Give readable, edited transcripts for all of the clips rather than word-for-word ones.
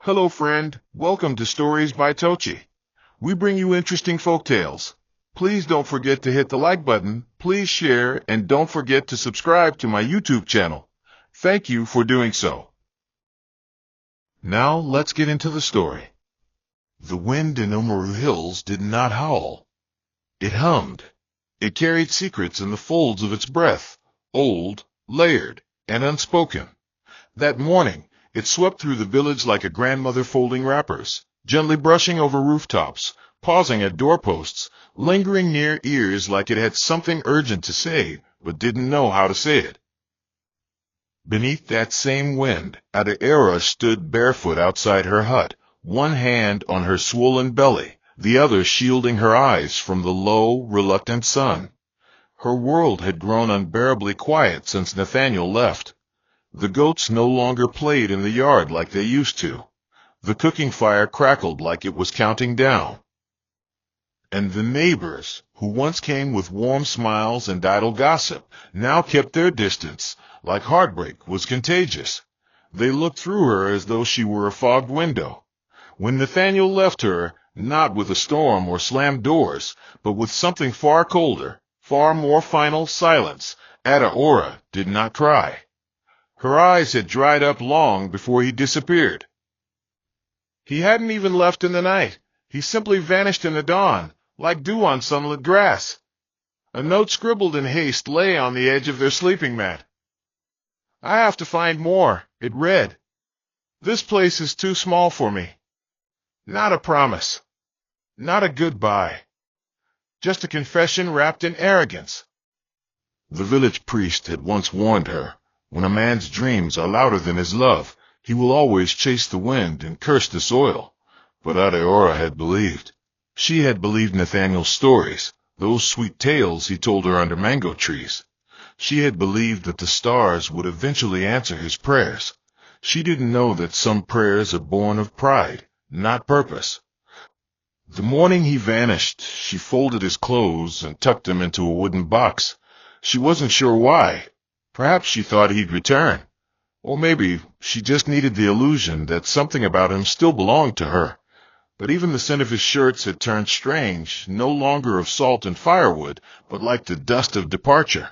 Hello friend, welcome to Stories by Tocci. We bring you interesting folk tales. Please don't forget to hit the like button, please share, and don't forget to subscribe to my YouTube channel. Thank you for doing so. Now let's get into the story. The wind in Umaru Hills did not howl. It hummed. It carried secrets in the folds of its breath, old, layered, and unspoken. That morning, it swept through the village like a grandmother folding wrappers, gently brushing over rooftops, pausing at doorposts, lingering near ears like it had something urgent to say, but didn't know how to say it. Beneath that same wind, Adaera stood barefoot outside her hut, one hand on her swollen belly, the other shielding her eyes from the low, reluctant sun. Her world had grown unbearably quiet since Nathaniel left. The goats no longer played in the yard like they used to. The cooking fire crackled like it was counting down. And the neighbors, who once came with warm smiles and idle gossip, now kept their distance, like heartbreak was contagious. They looked through her as though she were a fogged window. When Nathaniel left her, not with a storm or slammed doors, but with something far colder, far more final silence, Adaora did not cry. Her eyes had dried up long before he disappeared. He hadn't even left in the night. He simply vanished in the dawn, like dew on sunlit grass. A note scribbled in haste lay on the edge of their sleeping mat. "I have to find more," it read. "This place is too small for me. Not a promise. Not a goodbye. Just a confession wrapped in arrogance." The village priest had once warned her, when a man's dreams are louder than his love, he will always chase the wind and curse the soil. But Adaora had believed. She had believed Nathaniel's stories, those sweet tales he told her under mango trees. She had believed that the stars would eventually answer his prayers. She didn't know that some prayers are born of pride, not purpose. The morning he vanished, she folded his clothes and tucked them into a wooden box. She wasn't sure why. Perhaps she thought he'd return. Or maybe she just needed the illusion that something about him still belonged to her. But even the scent of his shirts had turned strange, no longer of salt and firewood, but like the dust of departure.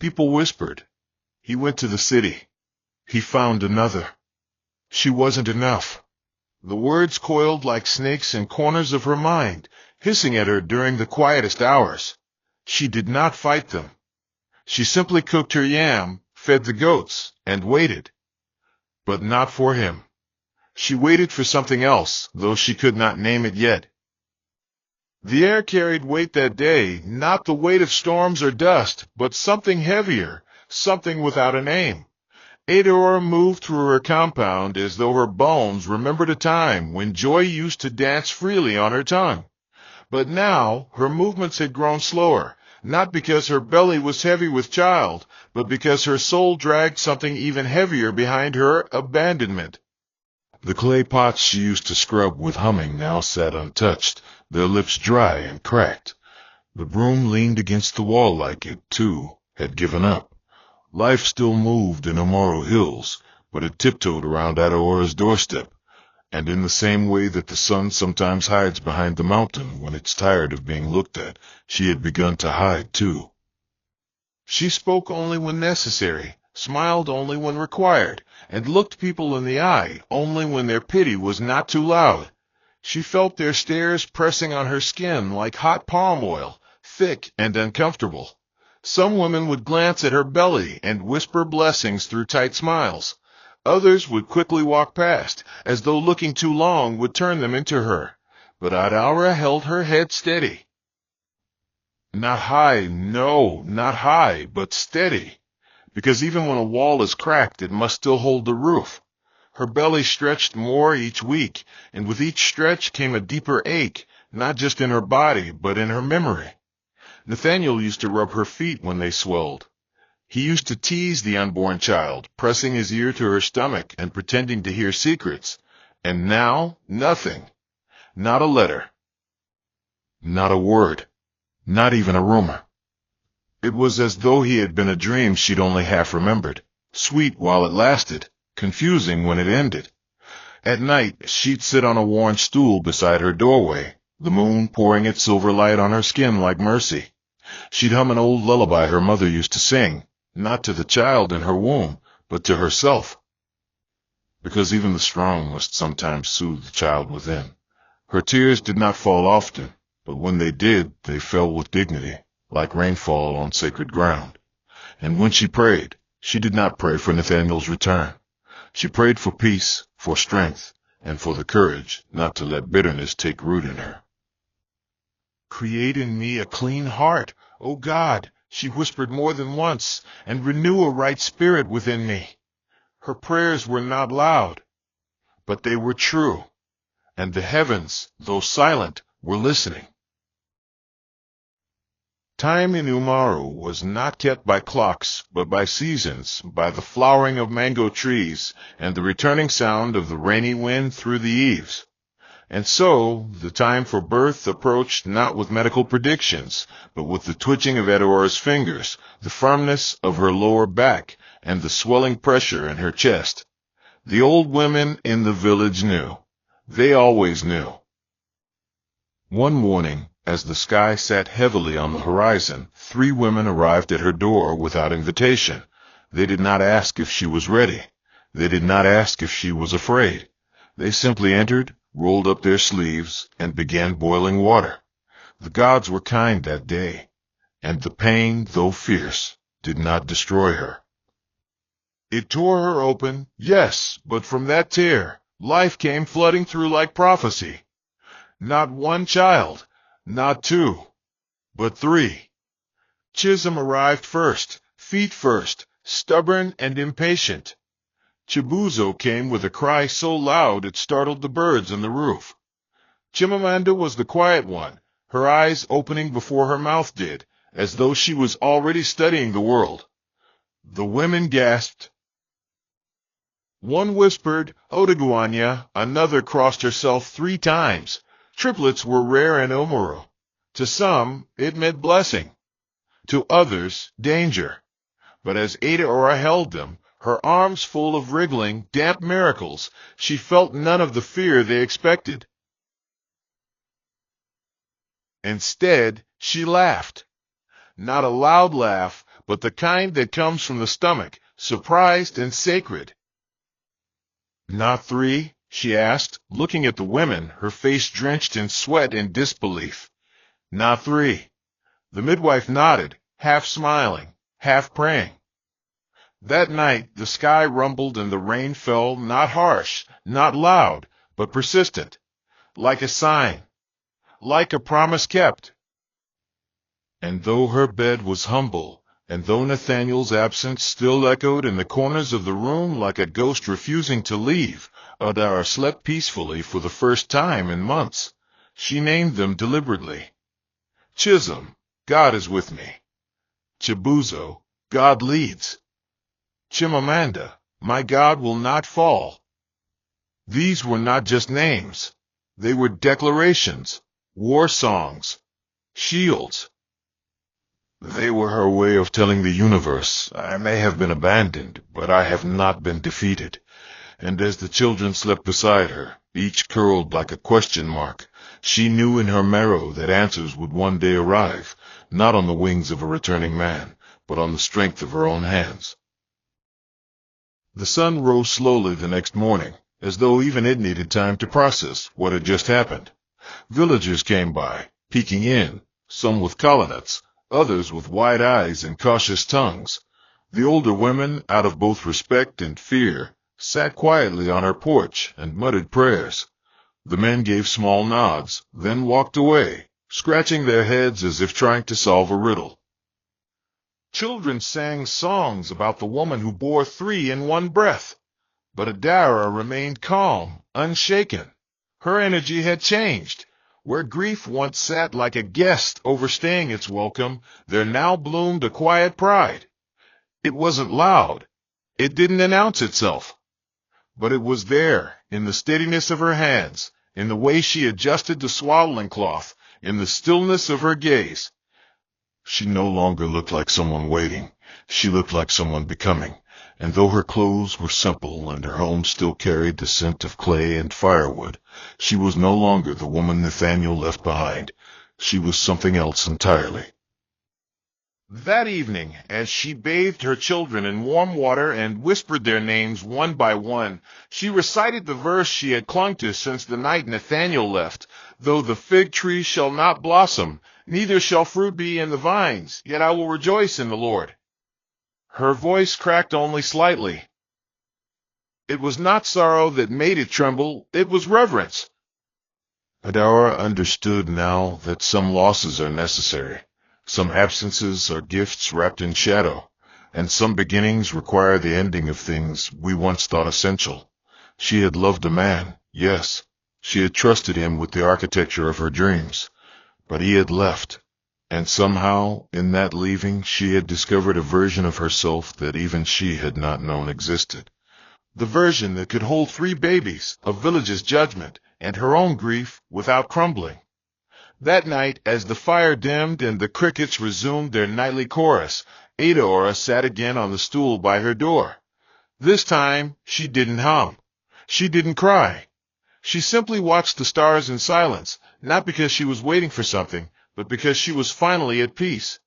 People whispered. He went to the city. He found another. She wasn't enough. The words coiled like snakes in corners of her mind, hissing at her during the quietest hours. She did not fight them. She simply cooked her yam, fed the goats, and waited. But not for him. She waited for something else, though she could not name it yet. The air carried weight that day, not the weight of storms or dust, but something heavier, something without a name. Adaora moved through her compound as though her bones remembered a time when joy used to dance freely on her tongue. But now her movements had grown slower, not because her belly was heavy with child, but because her soul dragged something even heavier behind her abandonment. The clay pots she used to scrub with humming now sat untouched, their lips dry and cracked. The broom leaned against the wall like it, too, had given up. Life still moved in Umaru Hills, but it tiptoed around Adaora's doorstep, and in the same way that the sun sometimes hides behind the mountain when it's tired of being looked at, she had begun to hide too. She spoke only when necessary, smiled only when required, and looked people in the eye only when their pity was not too loud. She felt their stares pressing on her skin like hot palm oil, thick and uncomfortable. Some women would glance at her belly and whisper blessings through tight smiles. Others would quickly walk past, as though looking too long would turn them into her. But Adaora held her head steady. Not high, no, not high, but steady. Because even when a wall is cracked, it must still hold the roof. Her belly stretched more each week, and with each stretch came a deeper ache, not just in her body, but in her memory. Nathaniel used to rub her feet when they swelled. He used to tease the unborn child, pressing his ear to her stomach and pretending to hear secrets. And now, nothing. Not a letter. Not a word. Not even a rumor. It was as though he had been a dream she'd only half remembered, sweet while it lasted, confusing when it ended. At night, she'd sit on a worn stool beside her doorway, the moon pouring its silver light on her skin like mercy. She'd hum an old lullaby her mother used to sing, not to the child in her womb, but to herself. Because even the strong must sometimes soothe the child within. Her tears did not fall often, but when they did, they fell with dignity, like rainfall on sacred ground. And when she prayed, she did not pray for Nathaniel's return. She prayed for peace, for strength, and for the courage not to let bitterness take root in her. "Create in me a clean heart, O God," she whispered more than once, "and renew a right spirit within me." Her prayers were not loud, but they were true, and the heavens, though silent, were listening. Time in Umaru was not kept by clocks, but by seasons, by the flowering of mango trees, and the returning sound of the rainy wind through the eaves. And so, the time for birth approached not with medical predictions, but with the twitching of Edora's fingers, the firmness of her lower back, and the swelling pressure in her chest. The old women in the village knew. They always knew. One morning, as the sky sat heavily on the horizon, 3 women arrived at her door without invitation. They did not ask if she was ready. They did not ask if she was afraid. They simply entered, rolled up their sleeves, and began boiling water. The gods were kind that day, and the pain, though fierce, did not destroy her. It tore her open, yes, but from that tear, life came flooding through like prophecy. Not 1 child, not 2, but 3. Chisholm arrived first, feet first, stubborn and impatient. Chibuzo came with a cry so loud it startled the birds on the roof. Chimamanda was the quiet one, her eyes opening before her mouth did, as though she was already studying the world. The women gasped. One whispered, "Odeguanya," another crossed herself 3 times. Triplets were rare in Umaru. To some, it meant blessing. To others, danger. But as Edaora held them, her arms full of wriggling, damp miracles, she felt none of the fear they expected. Instead, she laughed. Not a loud laugh, but the kind that comes from the stomach, surprised and sacred. "Not 3?" she asked, looking at the women, her face drenched in sweat and disbelief. "Not 3." The midwife nodded, half smiling, half praying. That night the sky rumbled and the rain fell, not harsh, not loud, but persistent, like a sign, like a promise kept. And though her bed was humble, and though Nathaniel's absence still echoed in the corners of the room like a ghost refusing to leave, Edaora slept peacefully for the first time in months. She named them deliberately. Chisholm, God is with me. Chibuzo, God leads. Chimamanda, my God will not fall. These were not just names. They were declarations, war songs, shields. They were her way of telling the universe, I may have been abandoned, but I have not been defeated. And as the children slept beside her, each curled like a question mark, she knew in her marrow that answers would one day arrive, not on the wings of a returning man, but on the strength of her own hands. The sun rose slowly the next morning, as though even it needed time to process what had just happened. Villagers came by, peeking in, some with colonets, others with wide eyes and cautious tongues. The older women, out of both respect and fear, sat quietly on her porch and muttered prayers. The men gave small nods, then walked away, scratching their heads as if trying to solve a riddle. Children sang songs about the woman who bore 3 in one breath, but Edaora remained calm, unshaken. Her energy had changed. Where grief once sat like a guest overstaying its welcome, there now bloomed a quiet pride. It wasn't loud. It didn't announce itself. But it was there, in the steadiness of her hands, in the way she adjusted the swaddling cloth, in the stillness of her gaze. She no longer looked like someone waiting. She looked like someone becoming. and though her clothes were simple and her home still carried the scent of clay and firewood, she was no longer the woman Nathaniel left behind. She was something else entirely. That evening, as she bathed her children in warm water and whispered their names one by one, she recited the verse she had clung to since the night Nathaniel left. Though the fig tree shall not blossom, neither shall fruit be in the vines, yet I will rejoice in the Lord. Her voice cracked only slightly. It was not sorrow that made it tremble, it was reverence. Adara understood now that some losses are necessary. Some absences are gifts wrapped in shadow, and some beginnings require the ending of things we once thought essential. She had loved a man, yes. She had trusted him with the architecture of her dreams. But he had left, and somehow, in that leaving, she had discovered a version of herself that even she had not known existed. The version that could hold 3 babies, a village's judgment, and her own grief without crumbling. That night, as the fire dimmed and the crickets resumed their nightly chorus, Adaora sat again on the stool by her door. This time, she didn't hum. She didn't cry. She simply watched the stars in silence, not because she was waiting for something, but because she was finally at peace.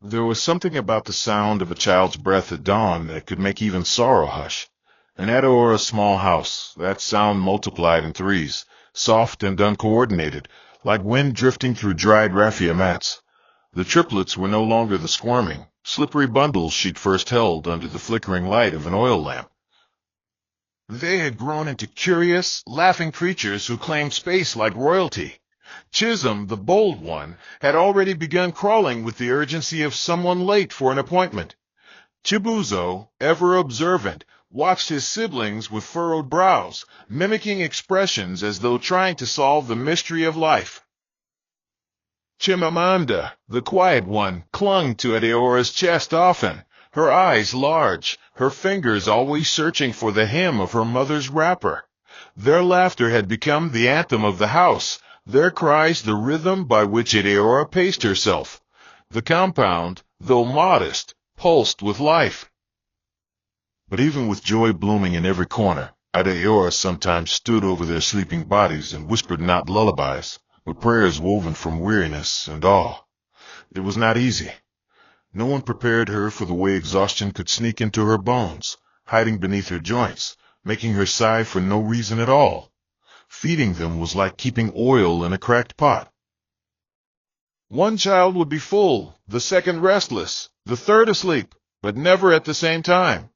There was something about the sound of a child's breath at dawn that could make even sorrow hush. In Adaora's small house, that sound multiplied in 3s, soft and uncoordinated, like wind drifting through dried raffia mats. The triplets were no longer the squirming, slippery bundles she'd first held under the flickering light of an oil lamp. They had grown into curious, laughing creatures who claimed space like royalty. Chisholm, the bold one, had already begun crawling with the urgency of someone late for an appointment. Chibuzo, ever observant, watched his siblings with furrowed brows, mimicking expressions as though trying to solve the mystery of life. Chimamanda, the quiet one, clung to Adaora's chest often, her eyes large, her fingers always searching for the hem of her mother's wrapper. Their laughter had become the anthem of the house, their cries the rhythm by which Adaora paced herself. The compound, though modest, pulsed with life. But even with joy blooming in every corner, Adaora sometimes stood over their sleeping bodies and whispered not lullabies, but prayers woven from weariness and awe. It was not easy. No one prepared her for the way exhaustion could sneak into her bones, hiding beneath her joints, making her sigh for no reason at all. Feeding them was like keeping oil in a cracked pot. One child would be full, the second restless, the third asleep, but never at the same time.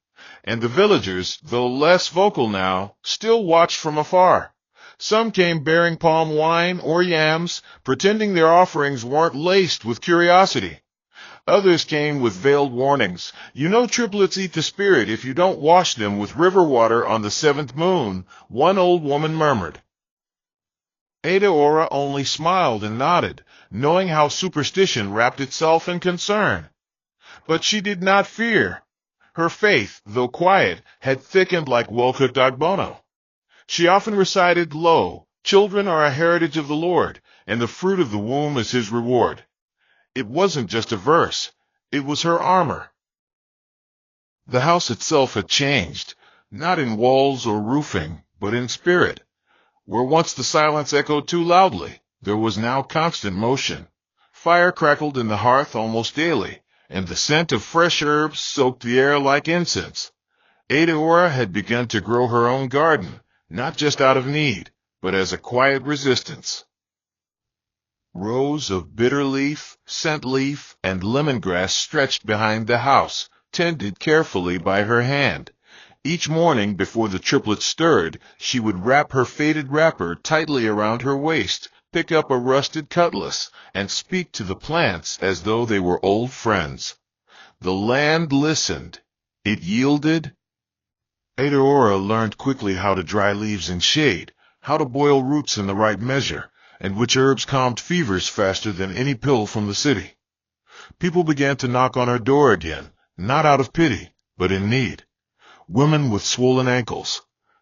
And the villagers, though less vocal now, still watched from afar. Some came bearing palm wine or yams, pretending their offerings weren't laced with curiosity. Others came with veiled warnings. You know triplets eat the spirit if you don't wash them with river water on the 7th moon, one old woman murmured. Adaora only smiled and nodded, knowing how superstition wrapped itself in concern. But she did not fear. Her faith, though quiet, had thickened like well-cooked agbono. She often recited, "Lo, children are a heritage of the Lord, and the fruit of the womb is his reward." It wasn't just a verse. It was her armor. The house itself had changed, not in walls or roofing, but in spirit. Where once the silence echoed too loudly, there was now constant motion. Fire crackled in the hearth almost daily, and the scent of fresh herbs soaked the air like incense. Adaora had begun to grow her own garden, not just out of need, but as a quiet resistance. Rows of bitter leaf, scent leaf, and lemongrass stretched behind the house, tended carefully by her hand. Each morning before the triplets stirred, she would wrap her faded wrapper tightly around her waist, pick up a rusted cutlass, and speak to the plants as though they were old friends. The land listened. It yielded. Adaora learned quickly how to dry leaves in shade, how to boil roots in the right measure, and which herbs calmed fevers faster than any pill from the city. People began to knock on her door again, not out of pity, but in need. Women with swollen ankles,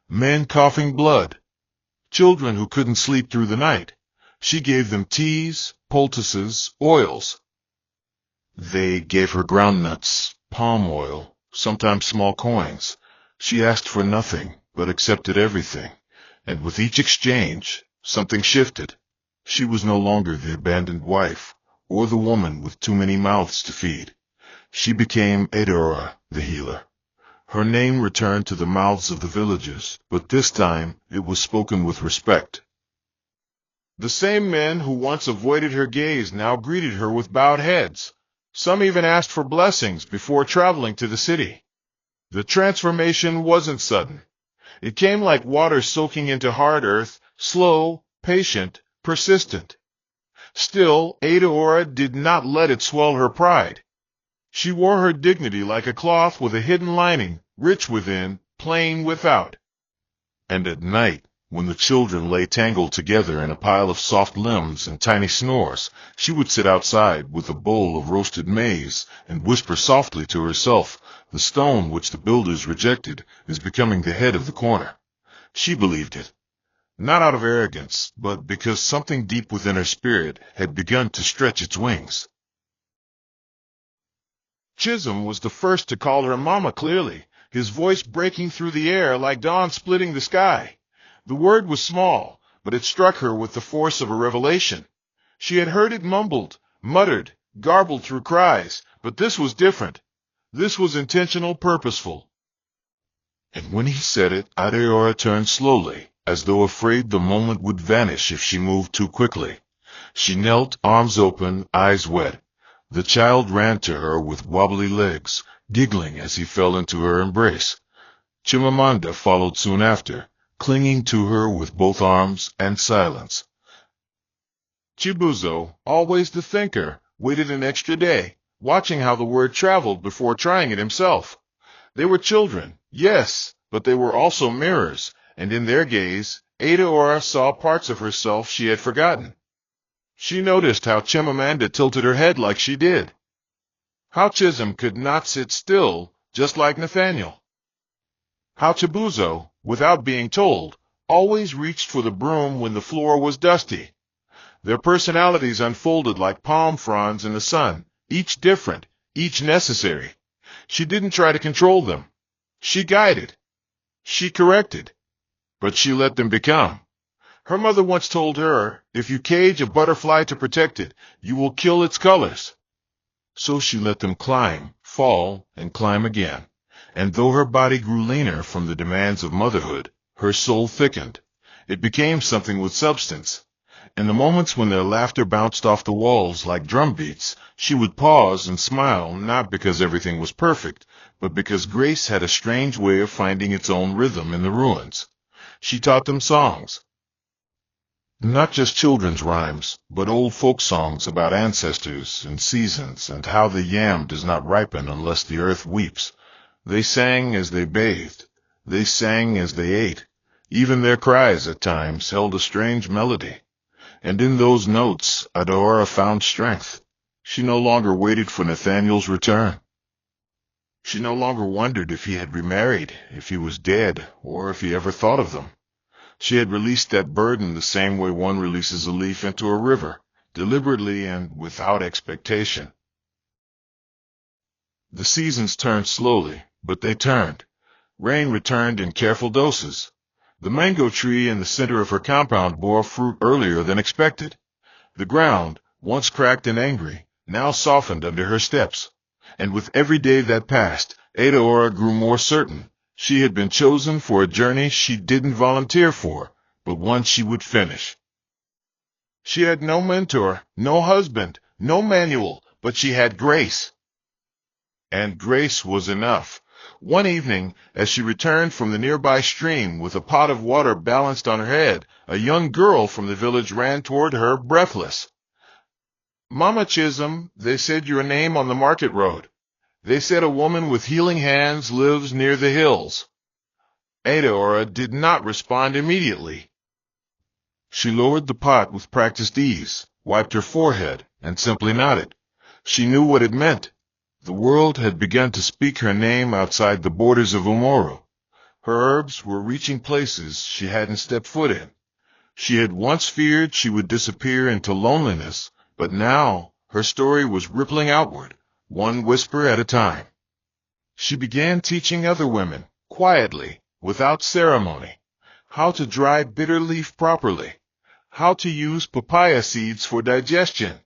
men coughing blood, children who couldn't sleep through the night. She gave them teas, poultices, oils. They gave her groundnuts, palm oil, sometimes small coins. She asked for nothing, but accepted everything. And with each exchange, something shifted. She was no longer the abandoned wife, or the woman with too many mouths to feed. She became Eudora, the healer. Her name returned to the mouths of the villagers, but this time it was spoken with respect. The same men who once avoided her gaze now greeted her with bowed heads. Some even asked for blessings before traveling to the city. The transformation wasn't sudden. It came like water soaking into hard earth, slow, patient, persistent. Still, Eudora did not let it swell her pride. She wore her dignity like a cloth with a hidden lining, rich within, plain without. And at night, when the children lay tangled together in a pile of soft limbs and tiny snores, she would sit outside with a bowl of roasted maize and whisper softly to herself, "The stone which the builders rejected is becoming the head of the corner." She believed it, not out of arrogance, but because something deep within her spirit had begun to stretch its wings. Chisholm was the first to call her Mama clearly, his voice breaking through the air like dawn splitting the sky. The word was small, but it struck her with the force of a revelation. She had heard it mumbled, muttered, garbled through cries, but this was different. This was intentional, purposeful. And when he said it, Eudora turned slowly, as though afraid the moment would vanish if she moved too quickly. She knelt, arms open, eyes wet. The child ran to her with wobbly legs, giggling as he fell into her embrace. Chimamanda followed soon after, clinging to her with both arms, and silence. Chibuzo, always the thinker, waited an extra day, watching how the word traveled before trying it himself. They were children, yes, but they were also mirrors, and in their gaze, Eudora saw parts of herself she had forgotten. She noticed how Chimamanda tilted her head like she did. How Chisholm could not sit still, just like Nathaniel. How Chibuzo, without being told, always reached for the broom when the floor was dusty. Their personalities unfolded like palm fronds in the sun, each different, each necessary. She didn't try to control them. She guided. She corrected. But she let them become. Her mother once told her, if you cage a butterfly to protect it, you will kill its colors. So she let them climb, fall, and climb again. And though her body grew leaner from the demands of motherhood, her soul thickened. It became something with substance. In the moments when their laughter bounced off the walls like drum beats, she would pause and smile, not because everything was perfect, but because grace had a strange way of finding its own rhythm in the ruins. She taught them songs. Not just children's rhymes, but old folk songs about ancestors and seasons and how the yam does not ripen unless the earth weeps. They sang as they bathed. They sang as they ate. Even their cries at times held a strange melody. And in those notes, Eudora found strength. She no longer waited for Nathaniel's return. She no longer wondered if he had remarried, if he was dead, or if he ever thought of them. She had released that burden the same way one releases a leaf into a river, deliberately and without expectation. The seasons turned slowly, but they turned. Rain returned in careful doses. The mango tree in the center of her compound bore fruit earlier than expected. The ground, once cracked and angry, now softened under her steps. And with every day that passed, Eudora grew more certain. She had been chosen for a journey she didn't volunteer for, but one she would finish. She had no mentor, no husband, no manual, but she had grace. And grace was enough. One evening, as she returned from the nearby stream with a pot of water balanced on her head, a young girl from the village ran toward her, breathless. "Mama Chisholm, they said your name on the market road. They said a woman with healing hands lives near the hills." Eudora did not respond immediately. She lowered the pot with practiced ease, wiped her forehead, and simply nodded. She knew what it meant. The world had begun to speak her name outside the borders of Umoru. Her herbs were reaching places she hadn't stepped foot in. She had once feared she would disappear into loneliness, but now her story was rippling outward, one whisper at a time. She began teaching other women, quietly, without ceremony, how to dry bitter leaf properly, how to use papaya seeds for digestion,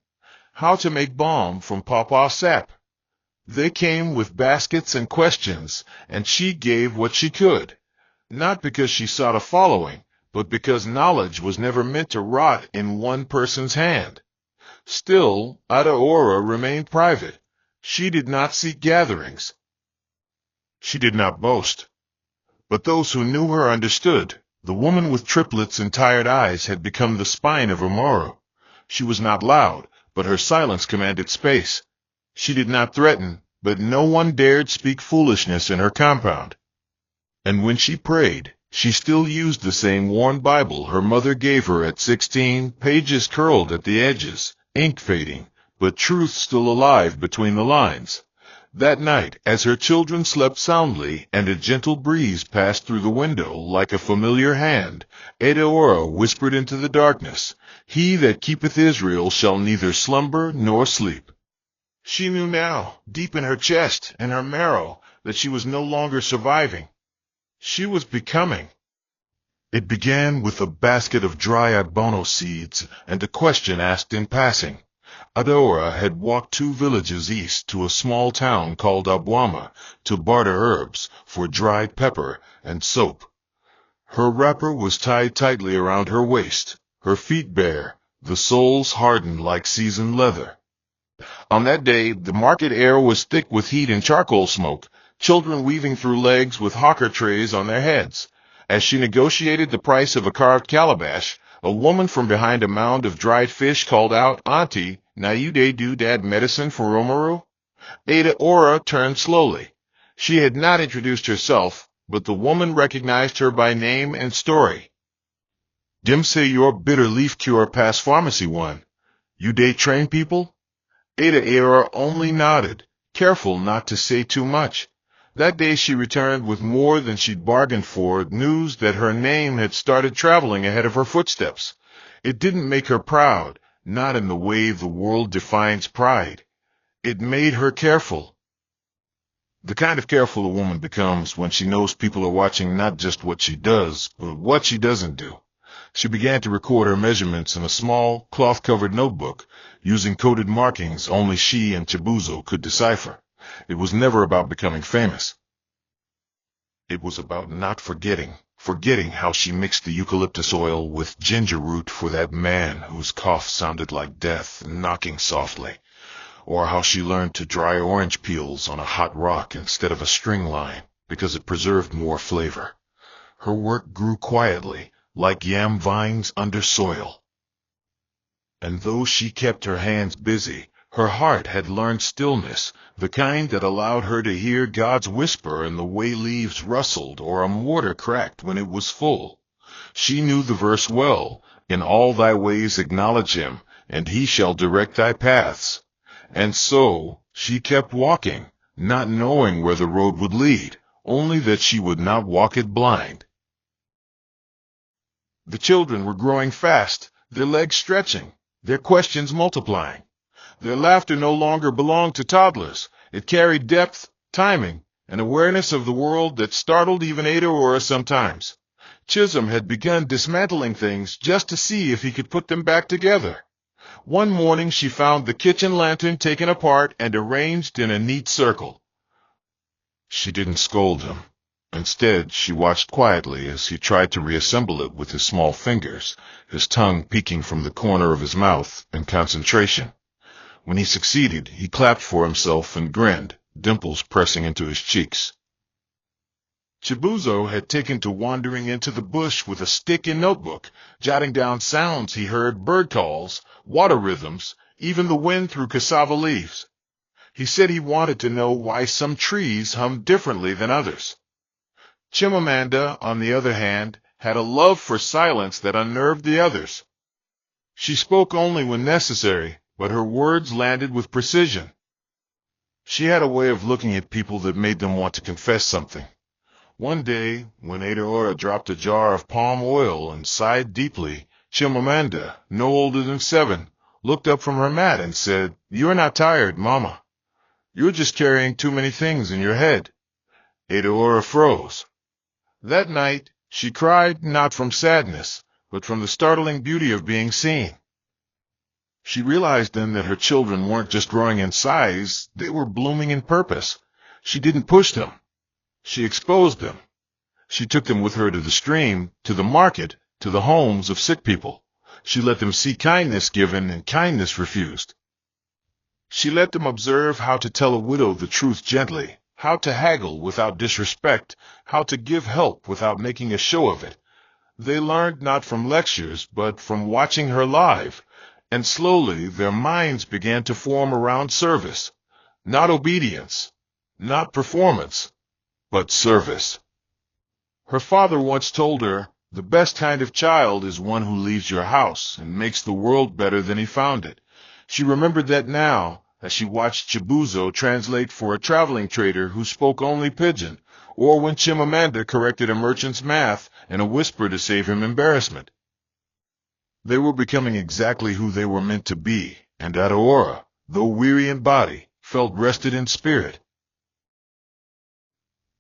how to make balm from pawpaw sap. They came with baskets and questions, and she gave what she could, not because she sought a following, but because knowledge was never meant to rot in one person's hand. Still, Adaora remained private. She did not seek gatherings. She did not boast. But those who knew her understood. The woman with triplets and tired eyes had become the spine of her morrow. She was not loud, but her silence commanded space. She did not threaten, but no one dared speak foolishness in her compound. And when she prayed, she still used the same worn Bible her mother gave her at 16, pages curled at the edges, ink fading, but truth still alive between the lines. That night, as her children slept soundly and a gentle breeze passed through the window like a familiar hand, Adaora whispered into the darkness, "He that keepeth Israel shall neither slumber nor sleep." She knew now, deep in her chest and her marrow, that she was no longer surviving. She was becoming. It began with a basket of dry abono seeds and a question asked in passing. Adaora had walked 2 villages east to a small town called Abwama to barter herbs for dried pepper and soap. Her wrapper was tied tightly around her waist, her feet bare, the soles hardened like seasoned leather. On that day, the market air was thick with heat and charcoal smoke, children weaving through legs with hawker trays on their heads. As she negotiated the price of a carved calabash, a woman from behind a mound of dried fish called out, "Auntie, now you day do dad medicine for Romaru?" Adaora turned slowly. She had not introduced herself, but the woman recognized her by name and story. "Dim say your bitter leaf cure past pharmacy one. You day train people?" Adaora only nodded, careful not to say too much. That day she returned with more than she'd bargained for, news that her name had started traveling ahead of her footsteps. It didn't make her proud, not in the way the world defines pride. It made her careful. The kind of careful a woman becomes when she knows people are watching not just what she does, but what she doesn't do. She began to record her measurements in a small, cloth-covered notebook, using coded markings only she and Chibuzo could decipher. It was never about becoming famous. It was about not forgetting how she mixed the eucalyptus oil with ginger root for that man whose cough sounded like death knocking softly, or how she learned to dry orange peels on a hot rock instead of a string line because it preserved more flavor. Her work grew quietly, like yam vines under soil. And though she kept her hands busy, her heart had learned stillness, the kind that allowed her to hear God's whisper in the way leaves rustled or a mortar cracked when it was full. She knew the verse well, "In all thy ways acknowledge him, and he shall direct thy paths." And so she kept walking, not knowing where the road would lead, only that she would not walk it blind. The children were growing fast, their legs stretching, their questions multiplying. Their laughter no longer belonged to toddlers. It carried depth, timing, and awareness of the world that startled even Adaora sometimes. Chisholm had begun dismantling things just to see if he could put them back together. One morning she found the kitchen lantern taken apart and arranged in a neat circle. She didn't scold him. Instead, she watched quietly as he tried to reassemble it with his small fingers, his tongue peeking from the corner of his mouth in concentration. When he succeeded, he clapped for himself and grinned, dimples pressing into his cheeks. Chibuzo had taken to wandering into the bush with a stick and notebook, jotting down sounds he heard, bird calls, water rhythms, even the wind through cassava leaves. He said he wanted to know why some trees hummed differently than others. Chimamanda, on the other hand, had a love for silence that unnerved the others. She spoke only when necessary, but her words landed with precision. She had a way of looking at people that made them want to confess something. One day, when Adaora dropped a jar of palm oil and sighed deeply, Chimamanda, no older than 7, looked up from her mat and said, "You're not tired, Mama. You're just carrying too many things in your head." Eudora froze. That night, she cried not from sadness, but from the startling beauty of being seen. She realized then that her children weren't just growing in size, they were blooming in purpose. She didn't push them. She exposed them. She took them with her to the stream, to the market, to the homes of sick people. She let them see kindness given and kindness refused. She let them observe how to tell a widow the truth gently, how to haggle without disrespect, how to give help without making a show of it. They learned not from lectures, but from watching her live, and slowly their minds began to form around service, not obedience, not performance, but service. Her father once told her, "The best kind of child is one who leaves your house and makes the world better than he found it." She remembered that now, as she watched Chibuzo translate for a traveling trader who spoke only pidgin, or when Chimamanda corrected a merchant's math in a whisper to save him embarrassment. They were becoming exactly who they were meant to be, and Aurora, though weary in body, felt rested in spirit.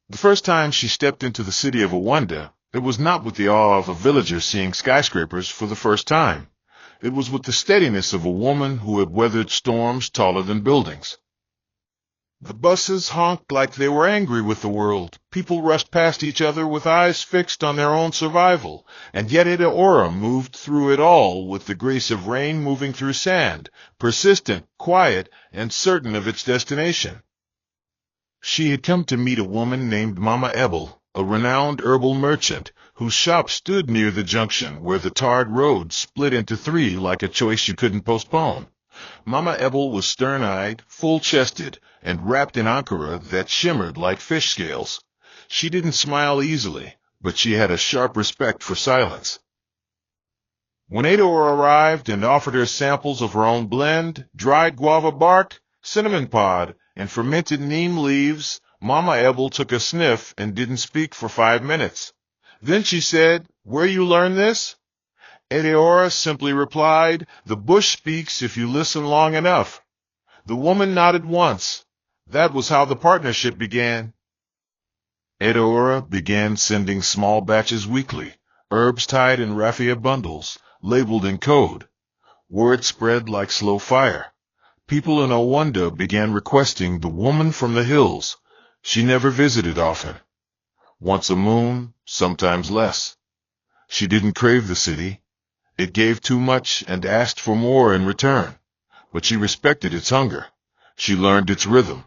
The first time she stepped into the city of Awanda, it was not with the awe of a villager seeing skyscrapers for the first time. It was with the steadiness of a woman who had weathered storms taller than buildings. The buses honked like they were angry with the world. People rushed past each other with eyes fixed on their own survival, and yet Aurora moved through it all with the grace of rain moving through sand, persistent, quiet, and certain of its destination. She had come to meet a woman named Mama Ebel, a renowned herbal merchant, whose shop stood near the junction where the tarred road split into three like a choice you couldn't postpone. Mama Ebel was stern-eyed, full-chested, and wrapped in ankara that shimmered like fish scales. She didn't smile easily, but she had a sharp respect for silence. When Aurora arrived and offered her samples of her own blend, dried guava bark, cinnamon pod, and fermented neem leaves, Mama Ebel took a sniff and didn't speak for 5 minutes. Then she said, "Where you learn this?" Aurora simply replied, "The bush speaks if you listen long enough." The woman nodded once. That was how the partnership began. Aurora began sending small batches weekly, herbs tied in raffia bundles, labeled in code. Word spread like slow fire. People in Awanda began requesting the woman from the hills. She never visited often. Once a moon, sometimes less. She didn't crave the city. It gave too much and asked for more in return. But she respected its hunger. She learned its rhythm.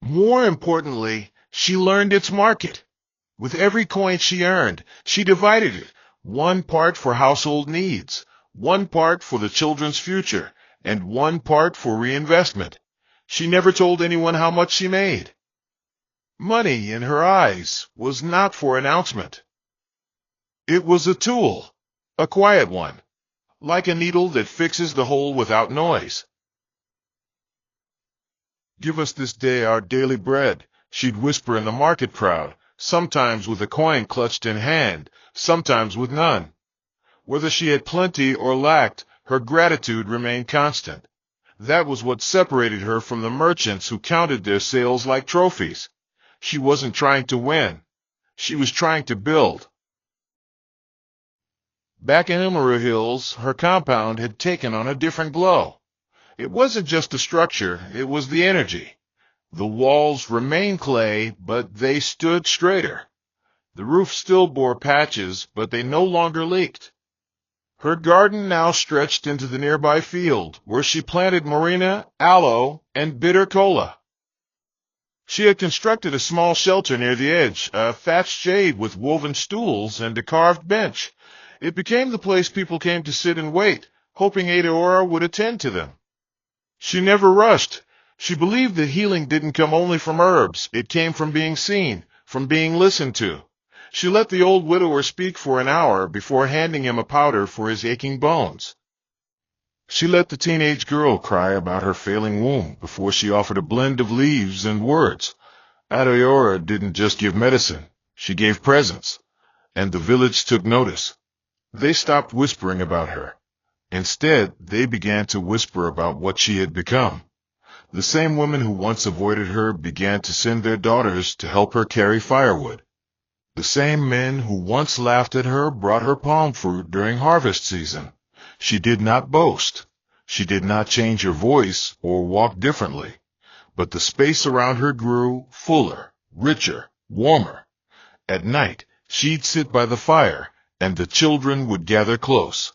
More importantly, she learned its market. With every coin she earned, she divided it, 1 part for household needs, 1 part for the children's future, and 1 part for reinvestment. She never told anyone how much she made. Money, in her eyes, was not for announcement. It was a tool, a quiet one, like a needle that fixes the hole without noise. "Give us this day our daily bread," she'd whisper in the market crowd, sometimes with a coin clutched in hand, sometimes with none. Whether she had plenty or lacked, her gratitude remained constant. That was what separated her from the merchants who counted their sales like trophies. She wasn't trying to win. She was trying to build. Back in Umaru Hills, her compound had taken on a different glow. It wasn't just the structure, it was the energy. The walls remained clay, but they stood straighter. The roof still bore patches, but they no longer leaked. Her garden now stretched into the nearby field, where she planted morena, aloe, and bitter cola. She had constructed a small shelter near the edge, a thatched shade with woven stools and a carved bench. It became the place people came to sit and wait, hoping Aurora would attend to them. She never rushed. She believed that healing didn't come only from herbs. It came from being seen, from being listened to. She let the old widower speak for an hour before handing him a powder for his aching bones. She let the teenage girl cry about her failing womb before she offered a blend of leaves and words. Aurora didn't just give medicine. She gave presence. And the village took notice. They stopped whispering about her. Instead, they began to whisper about what she had become. The same women who once avoided her began to send their daughters to help her carry firewood. The same men who once laughed at her brought her palm fruit during harvest season. She did not boast. She did not change her voice or walk differently. But the space around her grew fuller, richer, warmer. At night, she'd sit by the fire, and the children would gather close.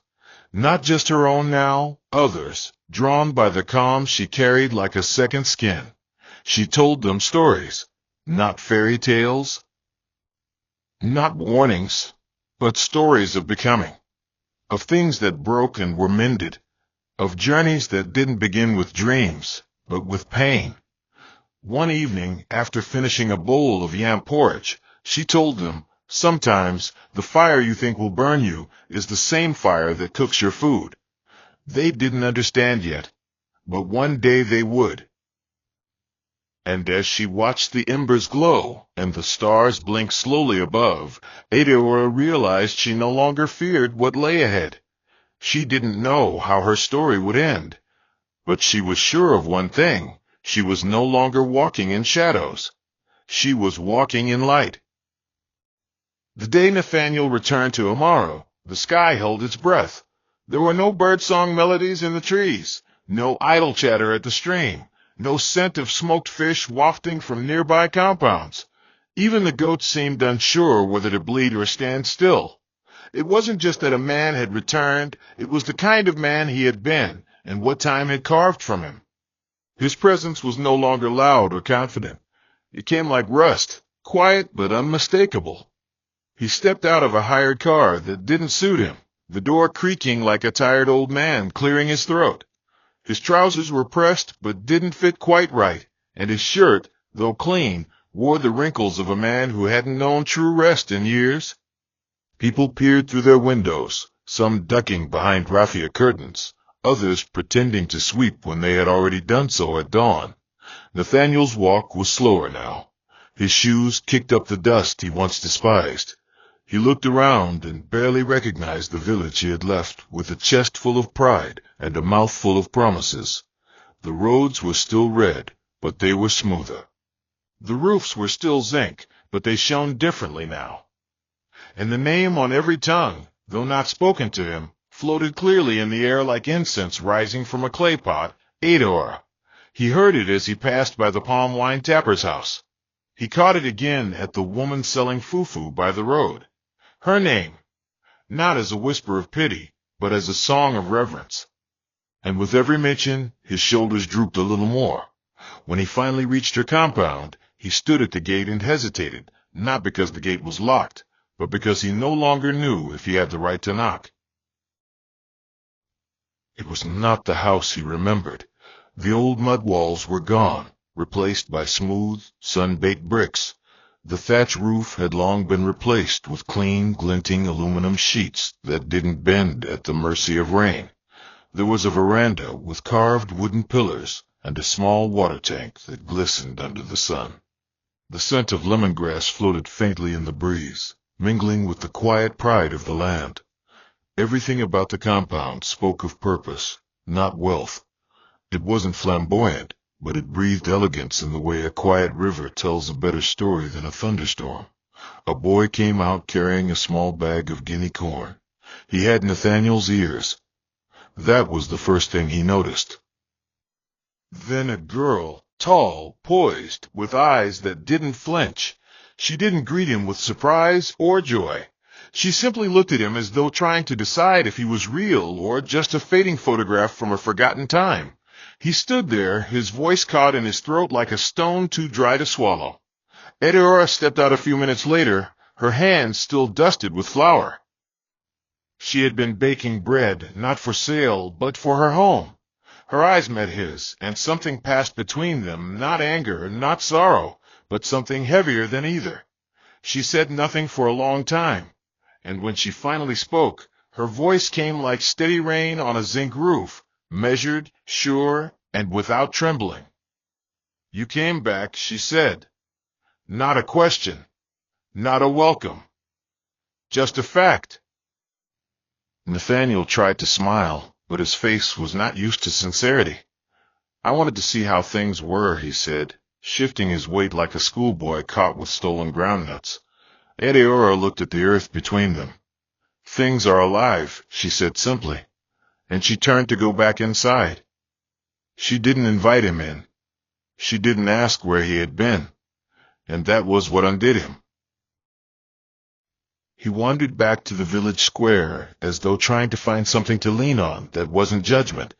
Not just her own now, others, drawn by the calm she carried like a second skin. She told them stories, not fairy tales, not warnings, but stories of becoming, of things that broke and were mended, of journeys that didn't begin with dreams, but with pain. One evening, after finishing a bowl of yam porridge, she told them, sometimes the fire you think will burn you is the same fire that cooks your food. They didn't understand yet, but one day they would. And as she watched the embers glow and the stars blink slowly above, Aurora realized she no longer feared what lay ahead. She didn't know how her story would end, but she was sure of one thing. She was no longer walking in shadows. She was walking in light. The day Nathaniel returned to Amaro, the sky held its breath. There were no birdsong melodies in the trees, no idle chatter at the stream, no scent of smoked fish wafting from nearby compounds. Even the goats seemed unsure whether to bleat or stand still. It wasn't just that a man had returned, it was the kind of man he had been, and what time had carved from him. His presence was no longer loud or confident. It came like rust, quiet but unmistakable. He stepped out of a hired car that didn't suit him, the door creaking like a tired old man clearing his throat. His trousers were pressed but didn't fit quite right, and his shirt, though clean, wore the wrinkles of a man who hadn't known true rest in years. People peered through their windows, some ducking behind raffia curtains, others pretending to sweep when they had already done so at dawn. Nathaniel's walk was slower now. His shoes kicked up the dust he once despised. He looked around and barely recognized the village he had left with a chest full of pride and a mouth full of promises. The roads were still red, but they were smoother. The roofs were still zinc, but they shone differently now. And the name on every tongue, though not spoken to him, floated clearly in the air like incense rising from a clay pot, Aurora. He heard it as he passed by the palm wine tapper's house. He caught it again at the woman selling fufu by the road. Her name, not as a whisper of pity, but as a song of reverence. And with every mention, his shoulders drooped a little more. When he finally reached her compound, he stood at the gate and hesitated, not because the gate was locked, but because he no longer knew if he had the right to knock. It was not the house he remembered. The old mud walls were gone, replaced by smooth, sun-baked bricks. The thatch roof had long been replaced with clean, glinting aluminum sheets that didn't bend at the mercy of rain. There was a veranda with carved wooden pillars and a small water tank that glistened under the sun. The scent of lemongrass floated faintly in the breeze, mingling with the quiet pride of the land. Everything about the compound spoke of purpose, not wealth. It wasn't flamboyant, but it breathed elegance in the way a quiet river tells a better story than a thunderstorm. A boy came out carrying a small bag of guinea corn. He had Nathaniel's ears. That was the first thing he noticed. Then a girl, tall, poised, with eyes that didn't flinch. She didn't greet him with surprise or joy. She simply looked at him as though trying to decide if he was real or just a fading photograph from a forgotten time. He stood there, his voice caught in his throat like a stone too dry to swallow. Aurora stepped out a few minutes later, her hands still dusted with flour. She had been baking bread, not for sale, but for her home. Her eyes met his, and something passed between them, not anger, not sorrow, but something heavier than either. She said nothing for a long time, and when she finally spoke, her voice came like steady rain on a zinc roof, measured, sure, and without trembling. "You came back," she said. "Not a question, not a welcome, just a fact." Nathaniel tried to smile, but his face was not used to sincerity. I wanted to see how things were, he said, shifting his weight like a schoolboy caught with stolen groundnuts. Edeora looked at the earth between them. Things are alive, she said simply, and she turned to go back inside. She didn't invite him in. She didn't ask where he had been, and that was what undid him. He wandered back to the village square, as though trying to find something to lean on that wasn't judgment.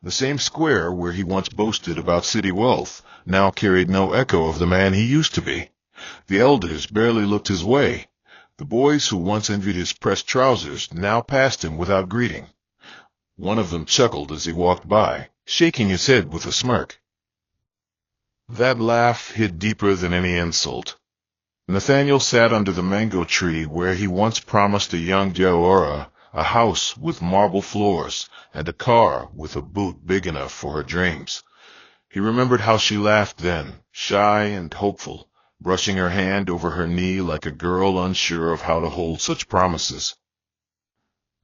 The same square where he once boasted about city wealth now carried no echo of the man he used to be. The elders barely looked his way. The boys who once envied his pressed trousers now passed him without greeting. One of them chuckled as he walked by, shaking his head with a smirk. That laugh hit deeper than any insult. Nathaniel sat under the mango tree where he once promised a young Edeora a house with marble floors and a car with a boot big enough for her dreams. He remembered how she laughed then, shy and hopeful, brushing her hand over her knee like a girl unsure of how to hold such promises.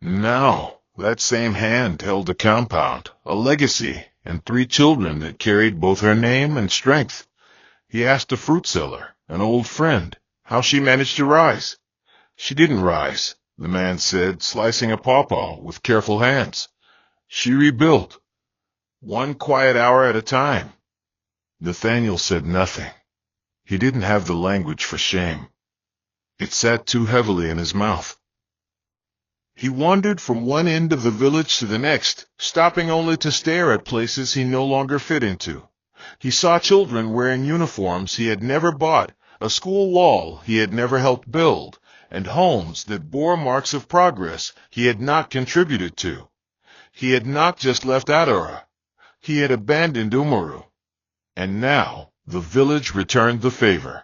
Now, that same hand held a compound, a legacy, and 3 children that carried both her name and strength. He asked a fruit seller, an old friend, how she managed to rise. She didn't rise, the man said, slicing a pawpaw with careful hands. She rebuilt, one quiet hour at a time. Nathaniel said nothing. He didn't have the language for shame. It sat too heavily in his mouth. He wandered from one end of the village to the next, stopping only to stare at places he no longer fit into. He saw children wearing uniforms he had never bought, a school wall he had never helped build, and homes that bore marks of progress he had not contributed to. He had not just left Adora. He had abandoned Umaru. And now the village returned the favor.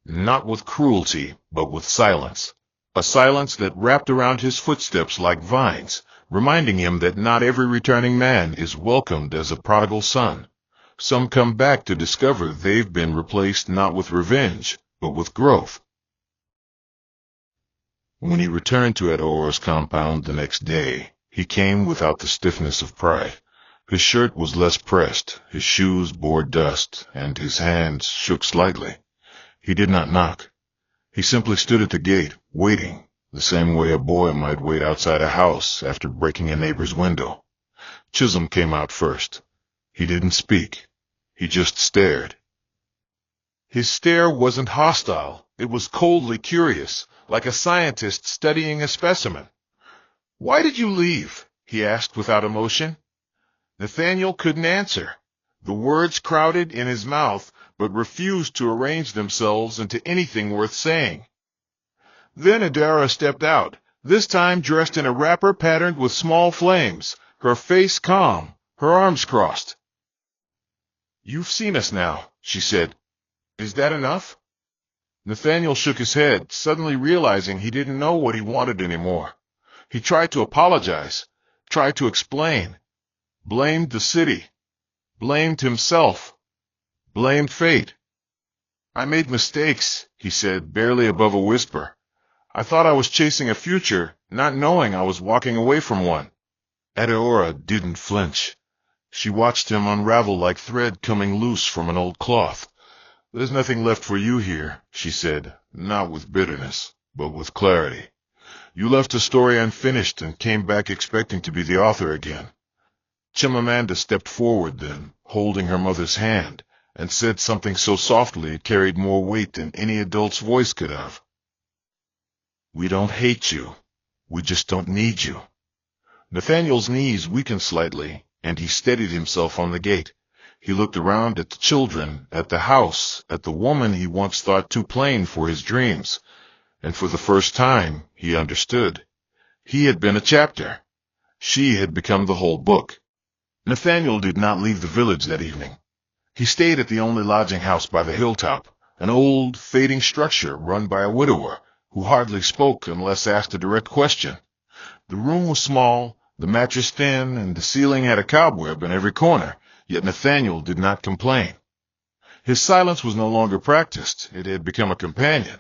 Not with cruelty, but with silence. A silence that wrapped around his footsteps like vines, reminding him that not every returning man is welcomed as a prodigal son. Some come back to discover they've been replaced not with revenge, but with growth. When he returned to Edeora's compound the next day, he came without the stiffness of pride. His shirt was less pressed, his shoes bore dust, and his hands shook slightly. He did not knock. He simply stood at the gate, waiting, the same way a boy might wait outside a house after breaking a neighbor's window. Chisholm came out first. He didn't speak. He just stared. His stare wasn't hostile. It was coldly curious, like a scientist studying a specimen. "Why did you leave?" he asked without emotion. Nathaniel couldn't answer. The words crowded in his mouth, but refused to arrange themselves into anything worth saying. Then Adara stepped out, this time dressed in a wrapper patterned with small flames, her face calm, her arms crossed. "You've seen us now," she said. "Is that enough?" Nathaniel shook his head, suddenly realizing he didn't know what he wanted anymore. He tried to apologize, tried to explain, blamed the city, blamed himself, blamed fate. "I made mistakes," he said, barely above a whisper. "I thought I was chasing a future, not knowing I was walking away from one." Edeora didn't flinch. She watched him unravel like thread coming loose from an old cloth. "There's nothing left for you here," she said, not with bitterness, but with clarity. "You left a story unfinished and came back expecting to be the author again." Chimamanda stepped forward then, holding her mother's hand, and said something so softly it carried more weight than any adult's voice could have. "We don't hate you. We just don't need you." Nathaniel's knees weakened slightly, and he steadied himself on the gate. He looked around at the children, at the house, at the woman he once thought too plain for his dreams. And for the first time, he understood. He had been a chapter. She had become the whole book. Nathaniel did not leave the village that evening. He stayed at the only lodging house by the hilltop, an old, fading structure run by a widower who hardly spoke unless asked a direct question. The room was small, the mattress thin, and the ceiling had a cobweb in every corner, yet Nathaniel did not complain. His silence was no longer practiced. It had become a companion.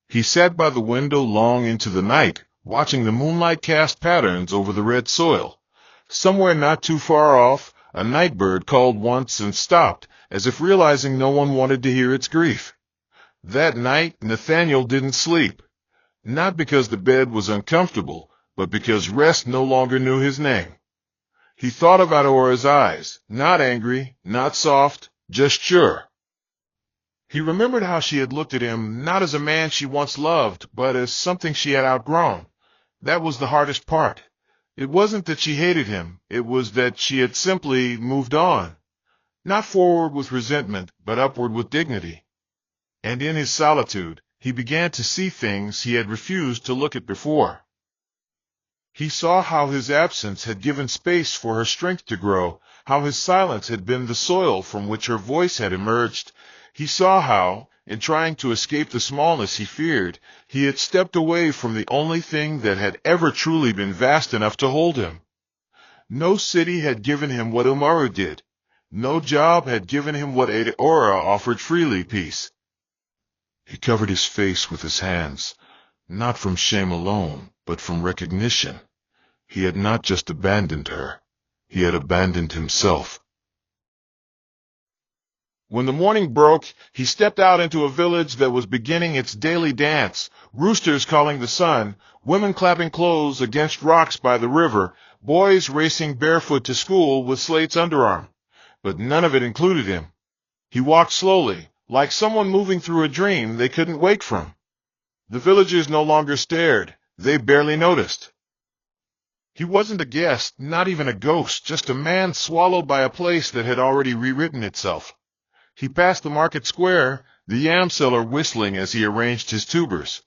He sat by the window long into the night, watching the moonlight cast patterns over the red soil. Somewhere not too far off, A night bird called once and stopped, as if realizing no one wanted to hear its grief. That night, Nathaniel didn't sleep, not because the bed was uncomfortable, but because rest no longer knew his name. He thought of Adora's eyes, not angry, not soft, just sure. He remembered how she had looked at him not as a man she once loved, but as something she had outgrown. That was the hardest part. It wasn't that she hated him, it was that she had simply moved on. Not forward with resentment, but upward with dignity. And in his solitude, he began to see things he had refused to look at before. He saw how his absence had given space for her strength to grow, how his silence had been the soil from which her voice had emerged. He saw how, in trying to escape the smallness he feared, he had stepped away from the only thing that had ever truly been vast enough to hold him. No city had given him what Umaru did. No job had given him what Adeora offered freely, peace. He covered his face with his hands, not from shame alone, but from recognition. He had not just abandoned her, he had abandoned himself. When the morning broke, he stepped out into a village that was beginning its daily dance, roosters calling the sun, women clapping clothes against rocks by the river, boys racing barefoot to school with slates underarm. But none of it included him. He walked slowly, like someone moving through a dream they couldn't wake from. The villagers no longer stared, they barely noticed. He wasn't a guest, not even a ghost, just a man swallowed by a place that had already rewritten itself. He passed the market square, the yam seller whistling as he arranged his tubers.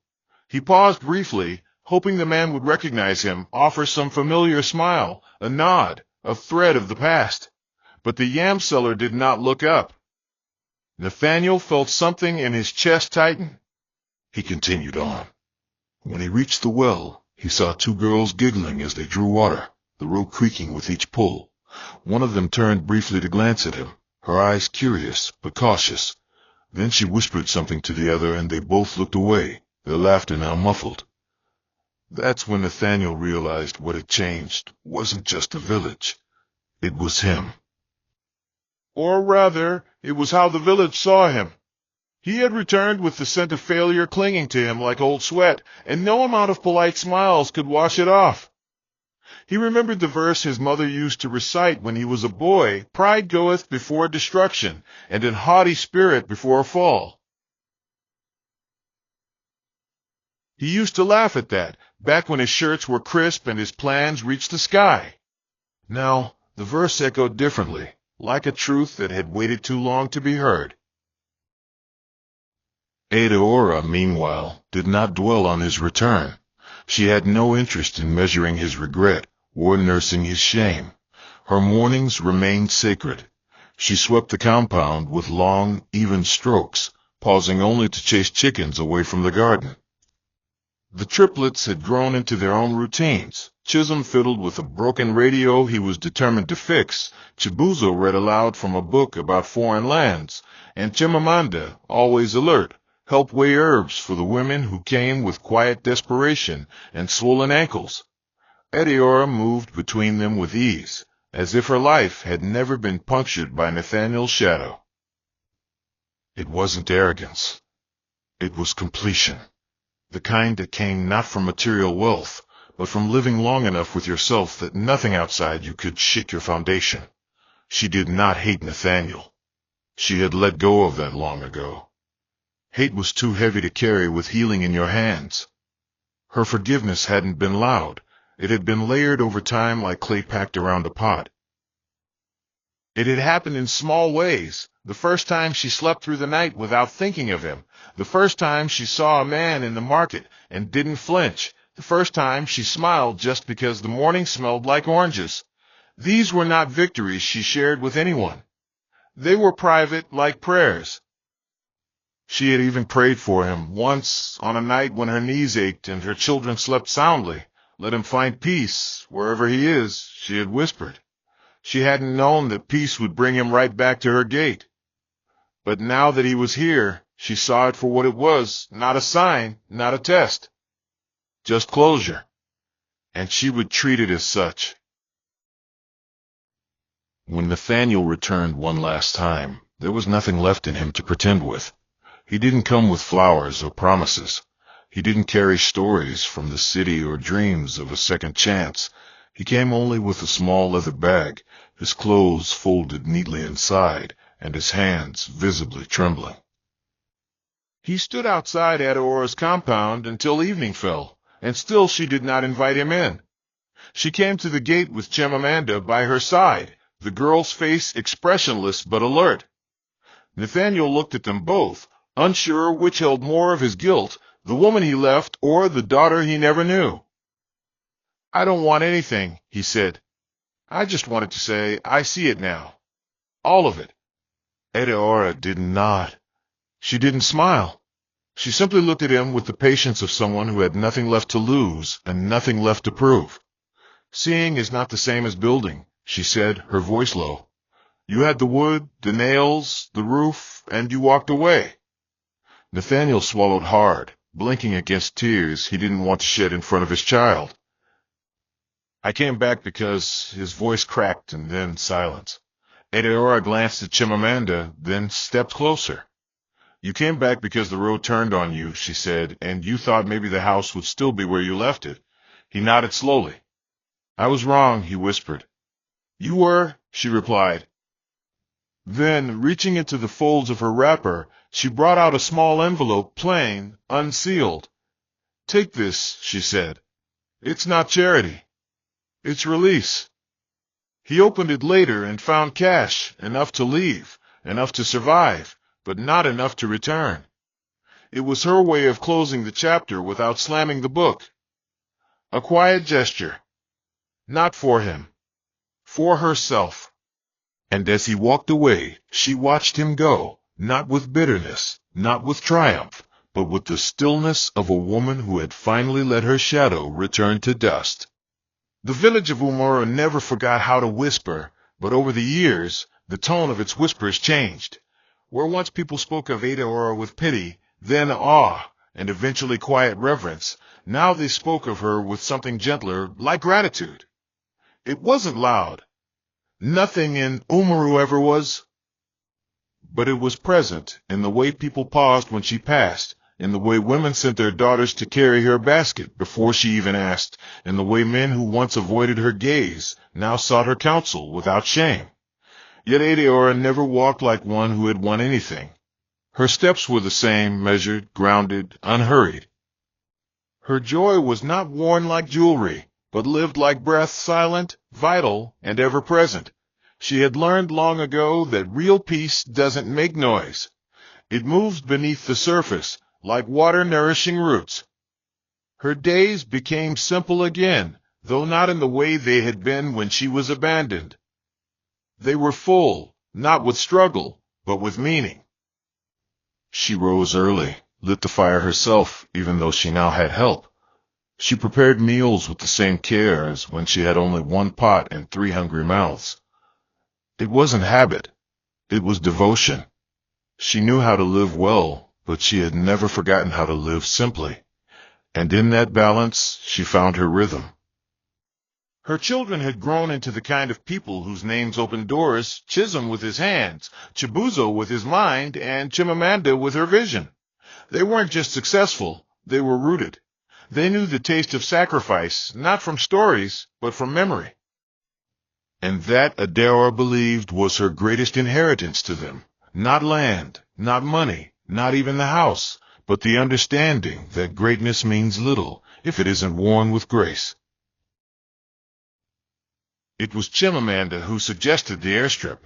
He paused briefly, hoping the man would recognize him, offer some familiar smile, a nod, a thread of the past. But the yam seller did not look up. Nathaniel felt something in his chest tighten. He continued on. When he reached the well, he saw two girls giggling as they drew water, the rope creaking with each pull. One of them turned briefly to glance at him, her eyes curious but cautious. Then she whispered something to the other, and they both looked away, their laughter now muffled. That's when Nathaniel realized what had changed wasn't just the village. It was him. Or rather, it was how the village saw him. He had returned with the scent of failure clinging to him like old sweat, and no amount of polite smiles could wash it off. He remembered the verse his mother used to recite when he was a boy, "Pride goeth before destruction, and an haughty spirit before a fall." He used to laugh at that, back when his shirts were crisp and his plans reached the sky. Now, the verse echoed differently, like a truth that had waited too long to be heard. Adeora, meanwhile, did not dwell on his return. She had no interest in measuring his regret or nursing his shame. Her mornings remained sacred. She swept the compound with long, even strokes, pausing only to chase chickens away from the garden. The triplets had grown into their own routines. Chisholm fiddled with a broken radio he was determined to fix. Chibuzo read aloud from a book about foreign lands. And Chimamanda, always alert, helped weigh herbs for the women who came with quiet desperation and swollen ankles. Adeora moved between them with ease, as if her life had never been punctured by Nathaniel's shadow. It wasn't arrogance. It was completion. The kind that came not from material wealth, but from living long enough with yourself that nothing outside you could shake your foundation. She did not hate Nathaniel. She had let go of that long ago. Hate was too heavy to carry with healing in your hands. Her forgiveness hadn't been loud. It had been layered over time like clay packed around a pot. It had happened in small ways. The first time she slept through the night without thinking of him. The first time she saw a man in the market and didn't flinch. The first time she smiled just because the morning smelled like oranges. These were not victories she shared with anyone. They were private, like prayers. She had even prayed for him once on a night when her knees ached and her children slept soundly. Let him find peace wherever he is, she had whispered. She hadn't known that peace would bring him right back to her gate. But now that he was here, she saw it for what it was, not a sign, not a test. Just closure. And she would treat it as such. When Nathaniel returned one last time, there was nothing left in him to pretend with. He didn't come with flowers or promises. He didn't carry stories from the city or dreams of a second chance. He came only with a small leather bag, his clothes folded neatly inside, and his hands visibly trembling. He stood outside Adeora's compound until evening fell, and still she did not invite him in. She came to the gate with Chimamanda by her side, the girl's face expressionless but alert. Nathaniel looked at them both, unsure which held more of his guilt, the woman he left or the daughter he never knew. "I don't want anything," he said. "I just wanted to say I see it now. All of it." Adeora did not. She didn't smile. She simply looked at him with the patience of someone who had nothing left to lose and nothing left to prove. "Seeing is not the same as building," she said, her voice low. "You had the wood, the nails, the roof, and you walked away." Nathaniel swallowed hard, blinking against tears he didn't want to shed in front of his child. "I came back because—" his voice cracked and then silence. Adeora glanced at Chimamanda, then stepped closer. "You came back because the road turned on you," she said, "and you thought maybe the house would still be where you left it." He nodded slowly. "I was wrong," he whispered. "You were," she replied. Then, reaching into the folds of her wrapper, she brought out a small envelope, plain, unsealed. "Take this," she said. "It's not charity. It's release." He opened it later and found cash, enough to leave, enough to survive, but not enough to return. It was her way of closing the chapter without slamming the book. A quiet gesture. Not for him. For herself. And as he walked away, she watched him go, not with bitterness, not with triumph, but with the stillness of a woman who had finally let her shadow return to dust. The village of Umura never forgot how to whisper, but over the years, the tone of its whispers changed. Where once people spoke of Adeora with pity, then awe, and eventually quiet reverence, now they spoke of her with something gentler, like gratitude. It wasn't loud. Nothing in Umuru ever was. But it was present in the way people paused when she passed, in the way women sent their daughters to carry her basket before she even asked, in the way men who once avoided her gaze now sought her counsel without shame. Yet Adeora never walked like one who had won anything. Her steps were the same, measured, grounded, unhurried. Her joy was not worn like jewelry, but lived like breath, silent, vital, and ever-present. She had learned long ago that real peace doesn't make noise. It moves beneath the surface, like water nourishing roots. Her days became simple again, though not in the way they had been when she was abandoned. They were full, not with struggle, but with meaning. She rose early, lit the fire herself, even though she now had help. She prepared meals with the same care as when she had only one pot and 3 hungry mouths. It wasn't habit. It was devotion. She knew how to live well, but she had never forgotten how to live simply. And in that balance, she found her rhythm. Her children had grown into the kind of people whose names opened doors, Chisholm with his hands, Chibuzo with his mind, and Chimamanda with her vision. They weren't just successful, they were rooted. They knew the taste of sacrifice, not from stories, but from memory. And that, Adeora believed, was her greatest inheritance to them. Not land, not money, not even the house, but the understanding that greatness means little if it isn't worn with grace. It was Chimamanda who suggested the airstrip,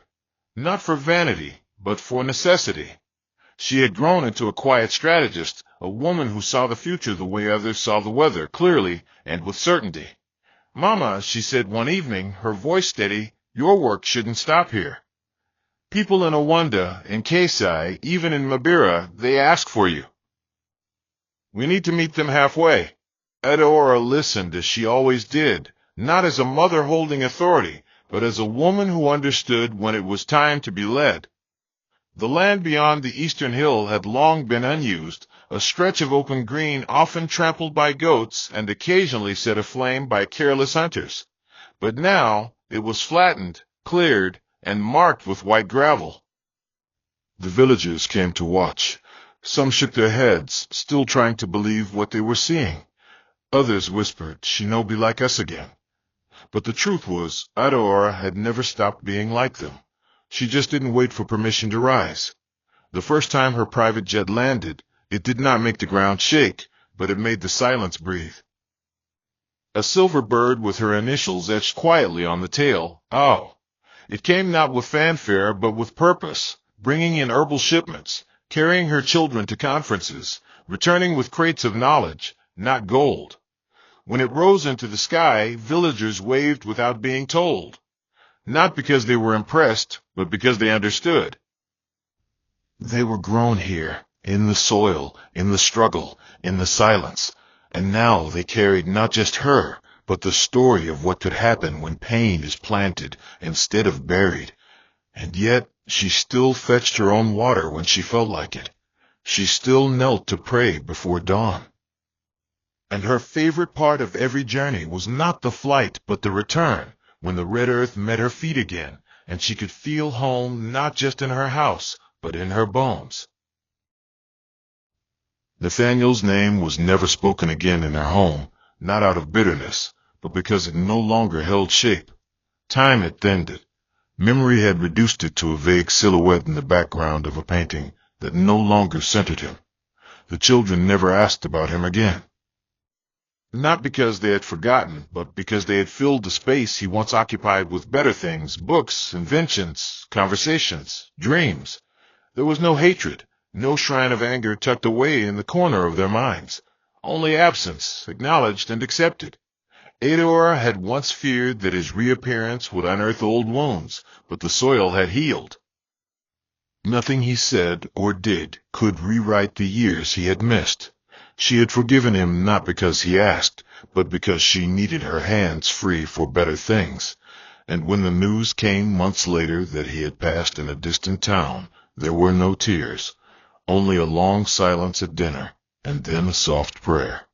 not for vanity, but for necessity. She had grown into a quiet strategist, a woman who saw the future the way others saw the weather, clearly and with certainty. "Mama," she said one evening, her voice steady, "your work shouldn't stop here. People in Owanda, in Kasai, even in Mabira, they ask for you. We need to meet them halfway." Adeora listened as she always did, not as a mother holding authority, but as a woman who understood when it was time to be led. The land beyond the eastern hill had long been unused, a stretch of open green often trampled by goats and occasionally set aflame by careless hunters. But now it was flattened, cleared, and marked with white gravel. The villagers came to watch. Some shook their heads, still trying to believe what they were seeing. Others whispered, "She no be like us again." But the truth was, Idaora had never stopped being like them. She just didn't wait for permission to rise. The first time her private jet landed, it did not make the ground shake, but it made the silence breathe. A silver bird with her initials etched quietly on the tail, "Ow." It came not with fanfare, but with purpose, bringing in herbal shipments, carrying her children to conferences, returning with crates of knowledge, not gold. When it rose into the sky, villagers waved without being told. Not because they were impressed, but because they understood. They were grown here, in the soil, in the struggle, in the silence, and now they carried not just her, but the story of what could happen when pain is planted instead of buried. And yet, she still fetched her own water when she felt like it. She still knelt to pray before dawn. And her favorite part of every journey was not the flight, but the return, when the red earth met her feet again, and she could feel home not just in her house, but in her bones. Nathaniel's name was never spoken again in their home, not out of bitterness, but because it no longer held shape. Time had thinned it. Memory had reduced it to a vague silhouette in the background of a painting that no longer centered him. The children never asked about him again. Not because they had forgotten, but because they had filled the space he once occupied with better things, books, inventions, conversations, dreams. There was no hatred, no shrine of anger tucked away in the corner of their minds. Only absence, acknowledged and accepted. Eudora had once feared that his reappearance would unearth old wounds, but the soil had healed. Nothing he said or did could rewrite the years he had missed. She had forgiven him not because he asked, but because she needed her hands free for better things. And when the news came months later that he had passed in a distant town, there were no tears, only a long silence at dinner, and then a soft prayer.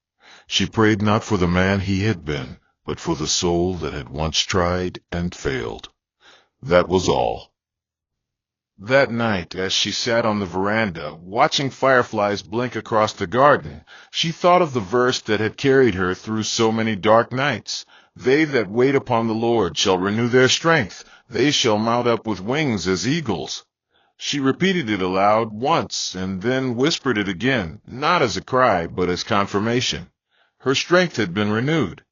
She prayed not for the man he had been, but for the soul that had once tried and failed. That was all. That night, as she sat on the veranda, watching fireflies blink across the garden, she thought of the verse that had carried her through so many dark nights. "They that wait upon the Lord shall renew their strength. They shall mount up with wings as eagles." She repeated it aloud once, and then whispered it again, not as a cry, but as confirmation. Her strength had been renewed.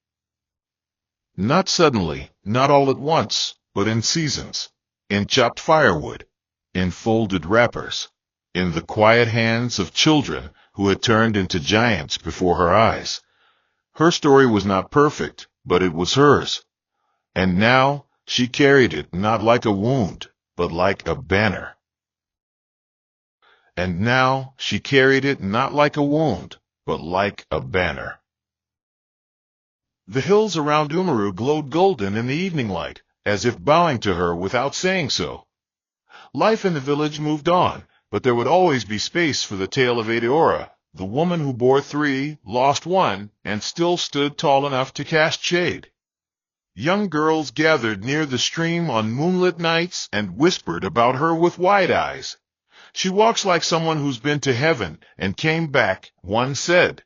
Not suddenly, not all at once, but in seasons, in chopped firewood, in folded wrappers, in the quiet hands of children who had turned into giants before her eyes. Her story was not perfect, but it was hers. And now she carried it not like a wound, but like a banner. And now she carried it not like a wound, but like a banner. The hills around Umaru glowed golden in the evening light, as if bowing to her without saying so. Life in the village moved on, but there would always be space for the tale of Eudora, the woman who bore 3, lost 1, and still stood tall enough to cast shade. Young girls gathered near the stream on moonlit nights and whispered about her with wide eyes. "She walks like someone who's been to heaven and came back," one said.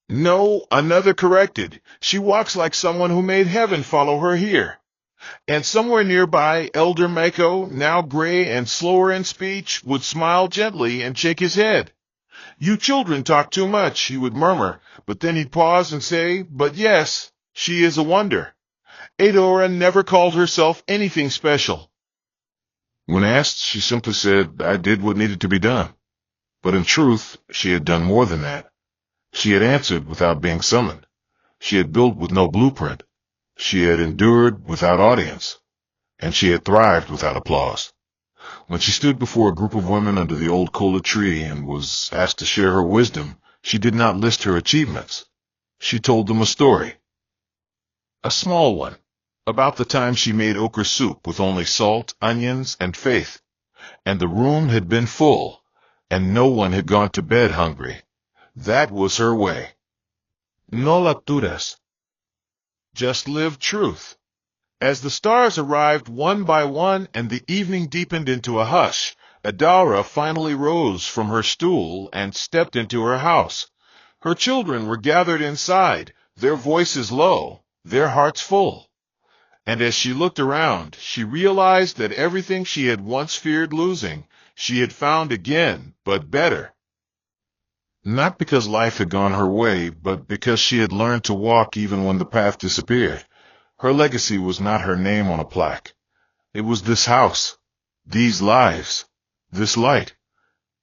"No," another corrected, "she walks like someone who made heaven follow her here." And somewhere nearby, Elder Mako, now gray and slower in speech, would smile gently and shake his head. "You children talk too much," he would murmur, but then he'd pause and say, "But yes, she is a wonder." Eudora never called herself anything special. When asked, she simply said, "I did what needed to be done." But in truth, she had done more than that. She had answered without being summoned. She had built with no blueprint. She had endured without audience. And she had thrived without applause. When she stood before a group of women under the old cola tree and was asked to share her wisdom, she did not list her achievements. She told them a story. A small one, about the time she made okra soup with only salt, onions, and faith. And the room had been full, and no one had gone to bed hungry. That was her way. No lecturas. Just live truth. As the stars arrived one by one and the evening deepened into a hush, Adara finally rose from her stool and stepped into her house. Her children were gathered inside, their voices low, their hearts full. And as she looked around, she realized that everything she had once feared losing, she had found again, but better. Not because life had gone her way, but because she had learned to walk even when the path disappeared. Her legacy was not her name on a plaque. It was this house, these lives, this light.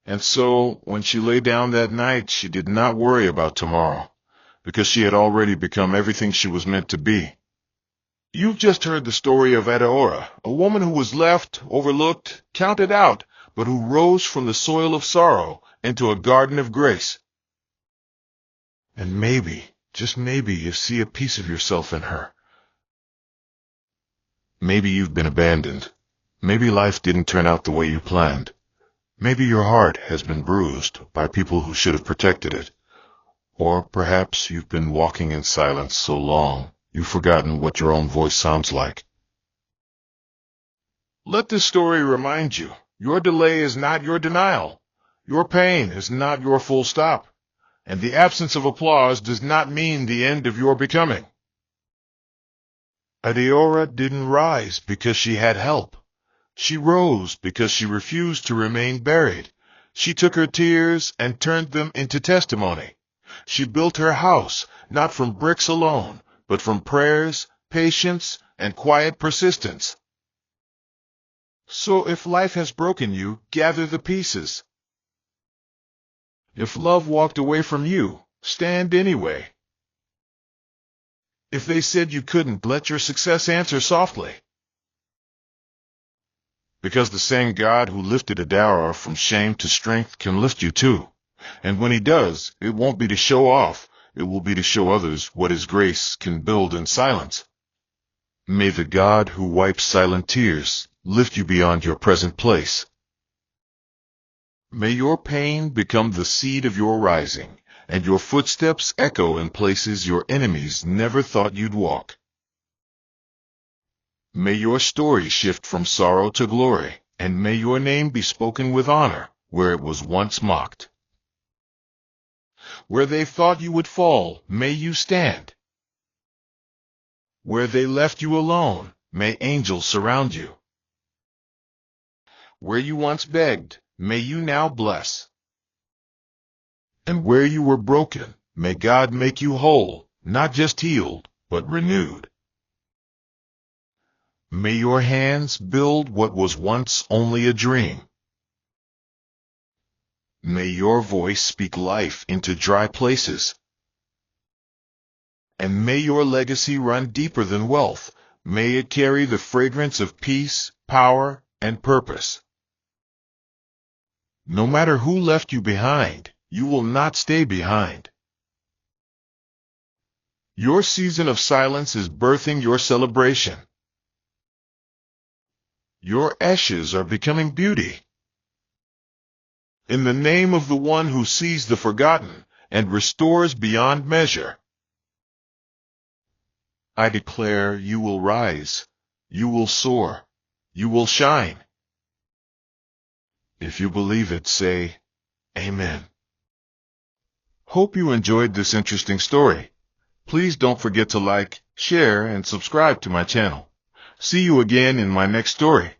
And so, when she lay down that night, she did not worry about tomorrow, because she had already become everything she was meant to be. You've just heard the story of Adaora, a woman who was left, overlooked, counted out, but who rose from the soil of sorrow into a garden of grace. And maybe, just maybe, you see a piece of yourself in her. Maybe you've been abandoned. Maybe life didn't turn out the way you planned. Maybe your heart has been bruised by people who should have protected it. Or perhaps you've been walking in silence so long, you've forgotten what your own voice sounds like. Let this story remind you, your delay is not your denial. Your pain is not your full stop. And the absence of applause does not mean the end of your becoming. Adara didn't rise because she had help. She rose because she refused to remain buried. She took her tears and turned them into testimony. She built her house, not from bricks alone, but from prayers, patience, and quiet persistence. So if life has broken you, gather the pieces. If love walked away from you, stand anyway. If they said you couldn't, let your success answer softly. Because the same God who lifted Adara from shame to strength can lift you too. And when he does, it won't be to show off, it will be to show others what his grace can build in silence. May the God who wipes silent tears lift you beyond your present place. May your pain become the seed of your rising, and your footsteps echo in places your enemies never thought you'd walk. May your story shift from sorrow to glory, and may your name be spoken with honor where it was once mocked. Where they thought you would fall, may you stand. Where they left you alone, may angels surround you. Where you once begged, may you now bless. And where you were broken, may God make you whole, not just healed, but renewed. May your hands build what was once only a dream. May your voice speak life into dry places. And may your legacy run deeper than wealth. May it carry the fragrance of peace, power, and purpose. No matter who left you behind, you will not stay behind. Your season of silence is birthing your celebration. Your ashes are becoming beauty. In the name of the one who sees the forgotten and restores beyond measure, I declare you will rise, you will soar, you will shine. If you believe it, say, Amen. Hope you enjoyed this interesting story. Please don't forget to like, share, and subscribe to my channel. See you again in my next story.